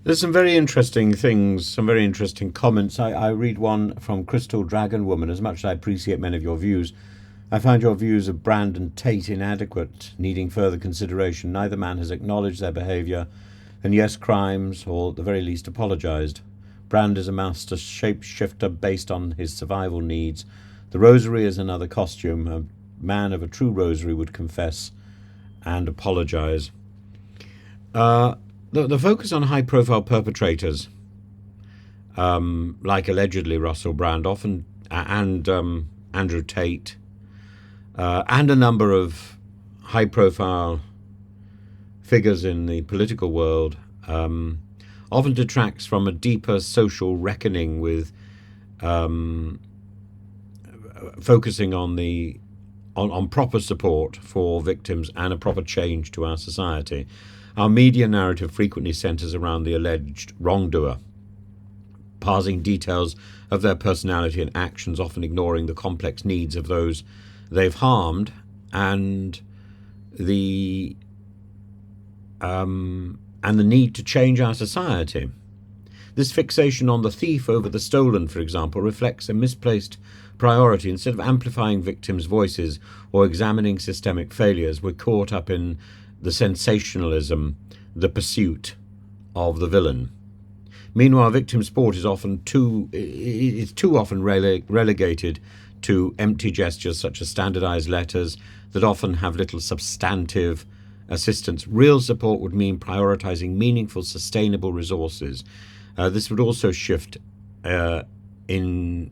There's some very interesting things, some very interesting comments. I read one from Crystal Dragon Woman. As much as I appreciate many of your views, I find your views of Brand and Tate inadequate, needing further consideration. Neither man has acknowledged their behaviour, and yes, crimes, or at the very least apologised. Brand is a master shapeshifter based on his survival needs. The rosary is another costume. A man of a true rosary would confess and apologise. Uh, the focus on high profile perpetrators, like allegedly Russell Brand, often and Andrew Tate, and a number of high profile figures in the political world, often detracts from a deeper social reckoning with focusing on on proper support for victims and a proper change to our society. Our media narrative frequently centres around the alleged wrongdoer, parsing details of their personality and actions, often ignoring the complex needs of those they've harmed and the need to change our society. This fixation on the thief over the stolen, for example, reflects a misplaced priority. Instead of amplifying victims' voices or examining systemic failures, we're caught up in the sensationalism, the pursuit of the villain. Meanwhile, victim sport is too often relegated to empty gestures such as standardized letters that often have little substantive assistance. Real support would mean prioritizing meaningful, sustainable resources. This would also shift in.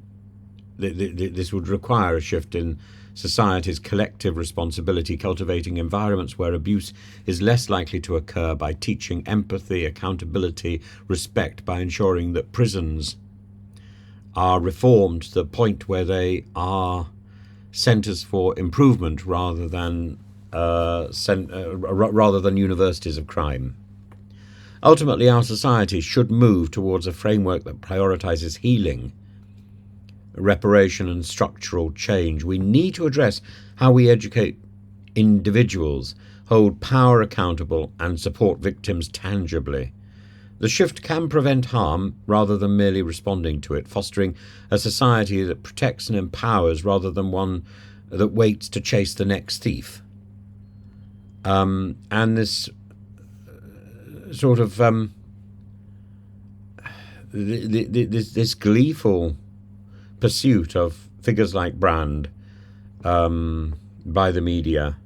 This would require a shift in society's collective responsibility, cultivating environments where abuse is less likely to occur by teaching empathy, accountability, respect, by ensuring that prisons are reformed to the point where they are centres for improvement rather than universities of crime. Ultimately, our society should move towards a framework that prioritises healing, reparation and structural change. We need to address how we educate individuals, hold power accountable and support victims tangibly. The shift can prevent harm rather than merely responding to it, fostering a society that protects and empowers rather than one that waits to chase the next thief. And this sort of this gleeful pursuit of figures like Brand by the media.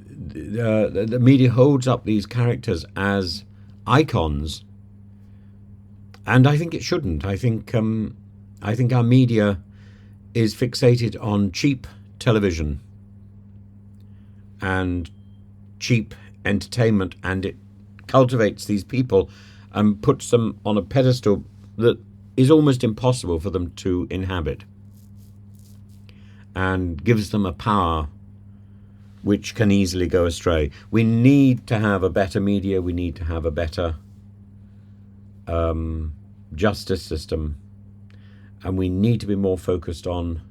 The media holds up these characters as icons, and I think it shouldn't. I think our media is fixated on cheap television and cheap entertainment, and it cultivates these people and puts them on a pedestal that is almost impossible for them to inhabit, and gives them a power which can easily go astray. We need to have a better media. We need to have a better justice system, and we need to be more focused on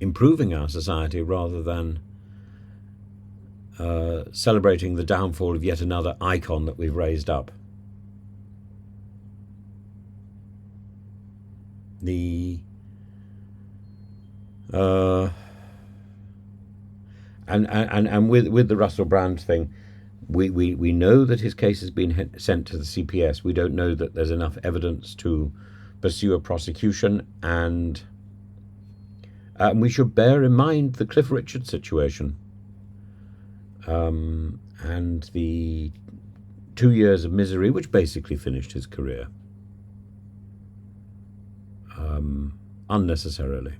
improving our society rather than celebrating the downfall of yet another icon that we've raised up. And with the Russell Brand thing, we know that his case has been sent to the CPS. We don't know that there's enough evidence to pursue a prosecution, and we should bear in mind the Cliff Richard situation, and the 2 years of misery which basically finished his career unnecessarily.